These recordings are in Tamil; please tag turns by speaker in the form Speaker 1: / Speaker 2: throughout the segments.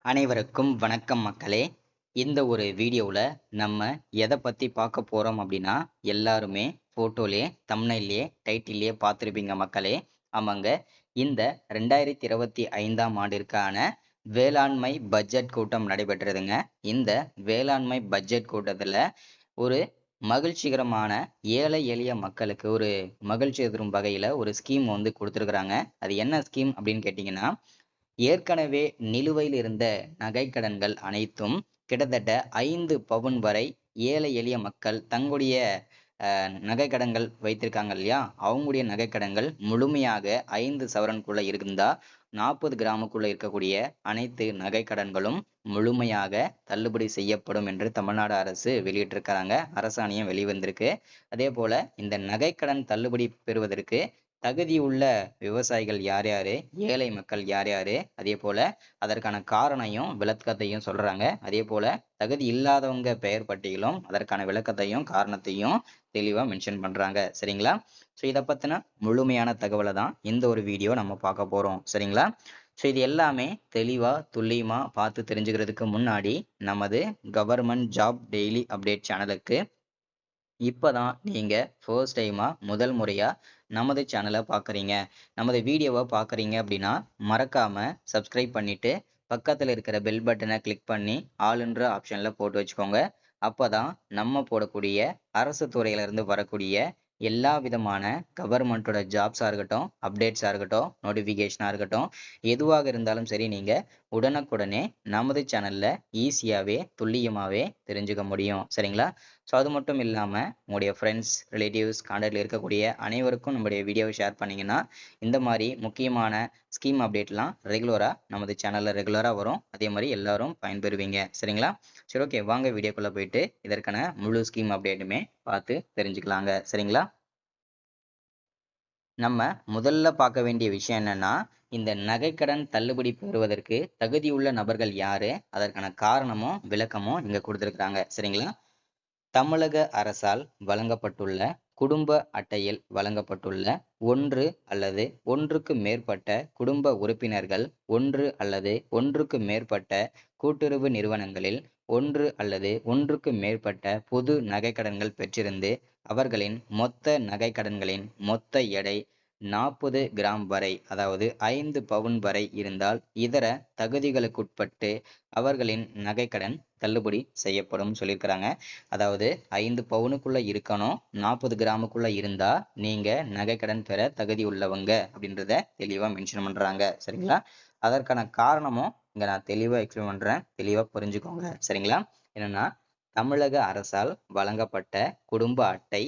Speaker 1: அனைவருக்கும் வணக்கம் மக்களே. இந்த ஒரு வீடியோவில் நம்ம எதை பற்றி பார்க்க போகிறோம் அப்படின்னா, எல்லாருமே ஃபோட்டோலேயே தம்ப்நெயில்லையே டைட்டில்லையே பார்த்துருப்பீங்க மக்களே. ஆமாங்க, இந்த 2025ஆம் ஆண்டிற்கான வேளாண்மை பட்ஜெட் கூட்டம் நடைபெற்றதுங்க. இந்த வேளாண்மை பட்ஜெட் கூட்டத்தில் ஒரு மகிழ்ச்சிகரமான ஏழை எளிய மக்களுக்கு ஒரு மகிழ்ச்சி தரும் வகையில் ஒரு ஸ்கீம் வந்து கொடுத்துருக்குறாங்க. அது என்ன ஸ்கீம் அப்படின்னு கேட்டிங்கன்னா, ஏற்கனவே நிலுவையில் இருந்த நகைக்கடன்கள் அனைத்தும் கிட்டத்தட்ட 5 பவுன் வரை ஏழை எளிய மக்கள் தங்களுடைய நகைக்கடன்கள் வைத்திருக்காங்க இல்லையா, அவங்களுடைய நகைக்கடன்கள் முழுமையாக 5 சவரனுக்குள்ள இருந்தா 40 கிராமுக்குள்ள இருக்கக்கூடிய அனைத்து நகைக்கடன்களும் முழுமையாக தள்ளுபடி செய்யப்படும் என்று தமிழ்நாடு அரசு வெளியிட்டிருக்கிறாங்க. அரசாணையம் வெளிவந்திருக்கு. அதே போல இந்த நகைக்கடன் தள்ளுபடி பெறுவதற்கு தகுதியுள்ள விவசாயிகள் யார் யாரு, ஏழை மக்கள் யார் யாரு, அதே போல அதற்கான காரணையும் விளக்கத்தையும் சொல்றாங்க. அதே போல தகுதி இல்லாதவங்க பெயர் பட்டியலும் அதற்கான விளக்கத்தையும் காரணத்தையும் தெளிவா மென்ஷன் பண்றாங்க. சரிங்களா? ஸோ இதை பத்தின முழுமையான தகவலை தான் இந்த ஒரு வீடியோ நம்ம பார்க்க போறோம். சரிங்களா? ஸோ இது எல்லாமே தெளிவா துல்லியமா பார்த்து தெரிஞ்சுக்கிறதுக்கு முன்னாடி நமது கவர்மெண்ட் ஜாப் டெய்லி அப்டேட் சேனலுக்கு இப்பதான் நீங்க ஃபர்ஸ்ட் டைமா முதல் முறையா நமது சேனலை பார்க்குறீங்க, நமது வீடியோவை பார்க்குறீங்க அப்படின்னா மறக்காம சப்ஸ்கிரைப் பண்ணிட்டு பக்கத்தில் இருக்கிற பெல் பட்டனை கிளிக் பண்ணி ஆளுன்ற ஆப்ஷன்ல போட்டு வச்சுக்கோங்க. அப்பதான் நம்ம போடக்கூடிய அரசு துறையிலிருந்து வரக்கூடிய எல்லா விதமான கவர்மெண்ட்டோட ஜாப்ஸாக இருக்கட்டும், அப்டேட்ஸாக இருக்கட்டும், நோட்டிஃபிகேஷனாக இருக்கட்டும், எதுவாக இருந்தாலும் சரி நீங்கள் உடனுக்குடனே நமது சேனலில் ஈஸியாகவே துல்லியமாகவே தெரிஞ்சுக்க முடியும். சரிங்களா? ஸோ அது மட்டும் இல்லாமல் உங்களுடைய ஃப்ரெண்ட்ஸ், ரிலேட்டிவ்ஸ், கான்டாக்டில் இருக்கக்கூடிய அனைவருக்கும் நம்முடைய வீடியோவை ஷேர் பண்ணிங்கன்னா இந்த மாதிரி முக்கியமான ஸ்கீம் அப்டேட்லாம் ரெகுலராக நமது சேனலில் ரெகுலராக வரும். அதே மாதிரி எல்லாரும் பயன்பெறுவீங்க. சரிங்களா? சரி, ஓகே, வாங்க வீடியோக்குள்ளே போயிட்டு இதற்கான முழு ஸ்கீம் அப்டேட்டுமே பார்த்து தெரிஞ்சுக்கலாங்க. சரிங்களா? நம்ம முதல்ல பார்க்க வேண்டிய விஷயம் என்னன்னா, இந்த நகைக்கடன் தள்ளுபடி பெறுவதற்கு தகுதியுள்ள நபர்கள் யாரு, அதற்கான காரணமும் விளக்கமும் இங்க கொடுத்துருக்காங்க. சரிங்களா? தமிழக அரசால் வழங்கப்பட்டுள்ள குடும்ப அட்டையில் வழங்கப்பட்டுள்ள ஒன்று அல்லது ஒன்றுக்கு மேற்பட்ட குடும்ப உறுப்பினர்கள், ஒன்று அல்லது ஒன்றுக்கு மேற்பட்ட கூட்டுறவு நிறுவனங்களில் ஒன்று அல்லது ஒன்றுக்கு மேற்பட்ட பொது நகைக்கடன்கள் பெற்றிருந்து அவர்களின் மொத்த நகைக்கடன்களின் மொத்த எடை 40 கிராம் வரை, அதாவது 5 பவுன் வரை இருந்தால் இதர தகுதிகளுக்குட்பட்டு அவர்களின் நகைக்கடன் தள்ளுபடி செய்யப்படும் சொல்லியிருக்கிறாங்க. அதாவது 5 பவுனுக்குள்ள இருக்கணும், 40 கிராமுக்குள்ள இருந்தா நீங்க நகைக்கடன் பெற தகுதி உள்ளவங்க அப்படின்றத தெளிவா மென்ஷன் பண்றாங்க. சரிங்களா? அதற்கான காரணமும் இங்க நான் தெளிவா எக்ஸ்பிளைன் பண்றேன், தெளிவா புரிஞ்சுக்கோங்க. சரிங்களா? என்னன்னா, தமிழக அரசால் வழங்கப்பட்ட குடும்ப அட்டை,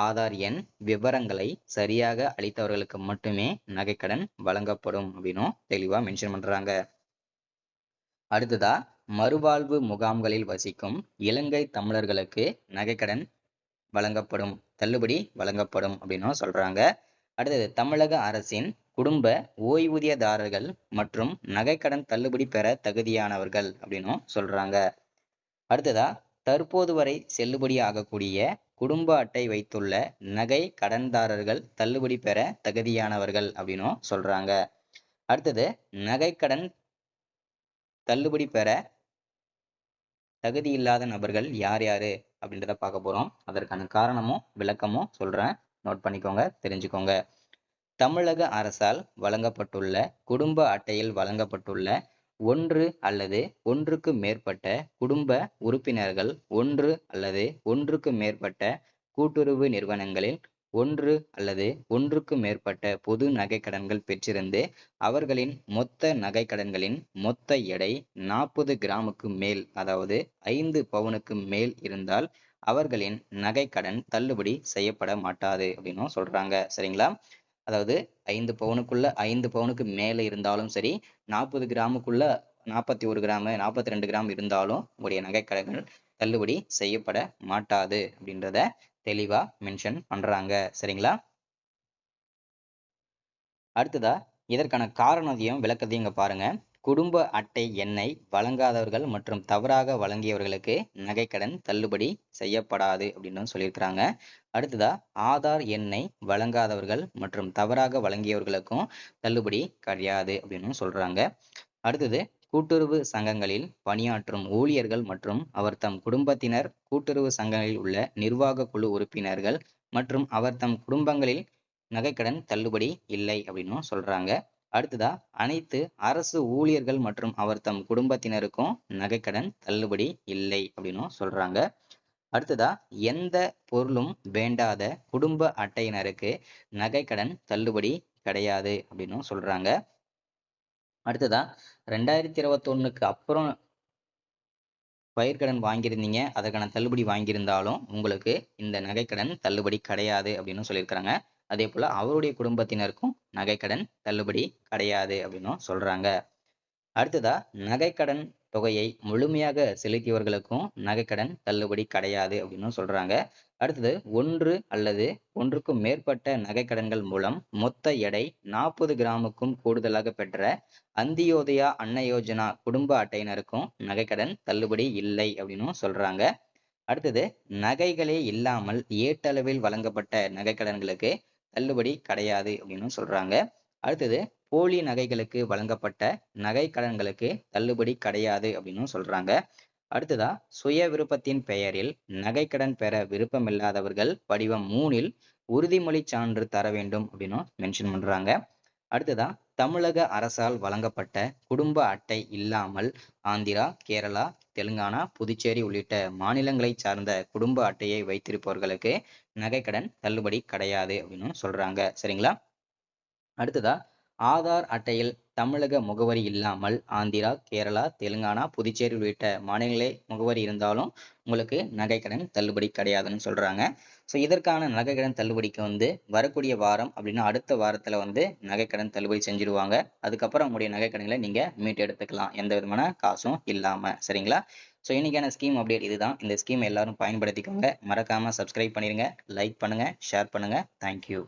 Speaker 1: ஆதார் எண் விவரங்களை சரியாக அளித்தவர்களுக்கு மட்டுமே நகைக்கடன் வழங்கப்படும் அப்படின்னும் தெளிவா மென்ஷன் பண்றாங்க. அடுத்ததா, மறுவாழ்வு முகாம்களில் வசிக்கும் இலங்கை தமிழர்களுக்கு நகைக்கடன் வழங்கப்படும், தள்ளுபடி வழங்கப்படும் அப்படின்னும் சொல்றாங்க. அடுத்தது, தமிழக அரசின் குடும்ப ஓய்வூதியதாரர்கள் மற்றும் நகைக்கடன் தள்ளுபடி பெற தகுதியானவர்கள் அப்படின்னும் சொல்றாங்க. அடுத்ததா, தற்போது வரை செல்லுபடி ஆகக்கூடிய குடும்ப அட்டை வைத்துள்ள நகை கடன்தாரர்கள் தள்ளுபடி பெற தகுதியானவர்கள் அப்படின்னும் சொல்றாங்க. அடுத்தது, நகைக்கடன் தள்ளுபடி பெற தகுதி இல்லாத நபர்கள் யார் யாரு அப்படின்றத பார்க்க போறோம். அதற்கான காரணமும் விளக்கமும் சொல்றேன், நோட் பண்ணிக்கோங்க, தெரிஞ்சுக்கோங்க. தமிழக அரசால் வழங்கப்பட்டுள்ள குடும்ப அட்டையில் வழங்கப்பட்டுள்ள ஒன்று அல்லது ஒன்றுக்கு மேற்பட்ட குடும்ப உறுப்பினர்கள், ஒன்று அல்லது ஒன்றுக்கு மேற்பட்ட கூட்டுறவு நிறுவனங்களில் ஒன்று அல்லது ஒன்றுக்கு மேற்பட்ட பொது நகைக்கடன்கள் பெற்றிருந்து அவர்களின் மொத்த நகைக்கடன்களின் மொத்த எடை 40 கிராமுக்கு மேல், அதாவது 5 பவுனுக்கு மேல் இருந்தால் அவர்களின் நகைக்கடன் தள்ளுபடி செய்யப்பட மாட்டாது அப்படின்னும் சொல்றாங்க. சரிங்களா? அதாவது 5 பவுனுக்குள்ள 5 பவுனுக்கு மேல இருந்தாலும் சரி, 40 கிராமுக்குள்ள 41 கிராமு, 42 கிராம் இருந்தாலும் உங்களுடைய நகைக்கடன்கள் தள்ளுபடி செய்யப்பட மாட்டாது அப்படின்றத தெளிவா மென்ஷன் பண்றாங்க. சரிங்களா? அடுத்ததா, இதற்கான காரணத்தையும் விளக்கத்தையும் இங்க பாருங்க. குடும்ப அட்டை எண்ணை வழங்காதவர்கள் மற்றும் தவறாக வழங்கியவர்களுக்கு நகைக்கடன் தள்ளுபடி செய்யப்படாது அப்படின்னு சொல்லியிருக்கிறாங்க. அடுத்ததா, ஆதார் எண்ணை வழங்காதவர்கள் மற்றும் தவறாக வழங்கியவர்களுக்கும் தள்ளுபடி கிடையாது அப்படின்னு சொல்றாங்க. அடுத்தது, கூட்டுறவு சங்கங்களில் பணியாற்றும் ஊழியர்கள் மற்றும் அவர் தம் குடும்பத்தினர், கூட்டுறவு சங்கங்களில் உள்ள நிர்வாக குழு உறுப்பினர்கள் மற்றும் அவர் தம் குடும்பங்களில் நகைக்கடன் தள்ளுபடி இல்லை அப்படின்னும் சொல்றாங்க. அடுத்ததா அனைத்து அரசு ஊழியர்கள் மற்றும் அவர் தம் குடும்பத்தினருக்கும் நகைக்கடன் தள்ளுபடி இல்லை அப்படின்னும் சொல்றாங்க. அடுத்ததா எந்த பொருளும் வேண்டாத குடும்ப அட்டையினருக்கு நகைக்கடன் தள்ளுபடி கிடையாது அப்படின்னும் சொல்றாங்க. அடுத்ததா 2021க்கு அப்புறம் பயிர்க்கடன் வாங்கியிருந்தீங்க, அதற்கான தள்ளுபடி வாங்கியிருந்தாலும் உங்களுக்கு இந்த நகைக்கடன் தள்ளுபடி கிடையாது அப்படின்னு சொல்லியிருக்கிறாங்க. அதே போல அவருடைய குடும்பத்தினருக்கும் நகைக்கடன் தள்ளுபடி கிடையாது அப்படின்னும் சொல்றாங்க. அடுத்ததா நகைக்கடன் தொகையை முழுமையாக செலுத்தியவர்களுக்கும் நகைக்கடன் தள்ளுபடி கிடையாது அப்படின்னு சொல்றாங்க. அடுத்தது ஒன்று அல்லது ஒன்றுக்கும் மேற்பட்ட நகைக்கடன்கள் மூலம் மொத்த எடை 40 கிராமுக்கும் கூடுதலாக பெற்ற அந்தியோதயா அன்ன யோஜனா குடும்ப அட்டையினருக்கும் நகைக்கடன் தள்ளுபடி இல்லை அப்படின்னு சொல்றாங்க. அடுத்தது நகைகளே இல்லாமல் ஏட்டளவில் வழங்கப்பட்ட நகைக்கடன்களுக்கு தள்ளுபடி கிடையாது அப்படின்னு சொல்றாங்க. அடுத்தது போலி நகைகளுக்கு வழங்கப்பட்ட நகை கடன்களுக்கு தள்ளுபடி கிடையாது அப்படின்னு சொல்றாங்க. அடுத்ததா சுய விருப்பத்தின் பெயரில் நகைக்கடன் பெற விருப்பமில்லாதவர்கள் படிவம் 3ல் உறுதிமொழி சான்று தர வேண்டும் அப்படின்னு மென்ஷன் பண்றாங்க. அடுத்ததா தமிழக அரசால் வழங்கப்பட்ட குடும்ப அட்டை இல்லாமல் ஆந்திரா, கேரளா, தெலுங்கானா, புதுச்சேரி உள்ளிட்ட மாநிலங்களை சார்ந்த குடும்ப அட்டையை வைத்திருப்பவர்களுக்கு நகைக்கடன் தள்ளுபடி கிடையாது அப்படின்னு சொல்றாங்க. சரிங்களா? அடுத்ததா ஆதார் அட்டையில் தமிழக முகவரி இல்லாமல் ஆந்திரா, கேரளா, தெலுங்கானா, புதுச்சேரி உள்ளிட்ட மாநில முகவரி இருந்தாலும் உங்களுக்கு நகைக்கடன் தள்ளுபடி கிடையாதுன்னு சொல்றாங்க. ஸோ இதற்கான நகைக்கடன் தள்ளுபடிக்கு வரக்கூடிய வாரம் அப்படின்னா அடுத்த வாரத்துல நகைக்கடன் தள்ளுபடி செஞ்சிருவாங்க. அதுக்கப்புறம் உங்களுடைய நகைக்கடன்களை நீங்க மீட்டு எடுத்துக்கலாம், எந்த விதமான காசும் இல்லாம. சரிங்களா? ஸோ இன்னைக்கான ஸ்கீம் அப்டேட் இதுதான். இந்த ஸ்கீம் எல்லாரும் பயன்படுத்திக்கோங்க. மறக்காம சப்ஸ்கிரைப் பண்ணிருங்க, லைக் பண்ணுங்க, ஷேர் பண்ணுங்க. தேங்க்யூ.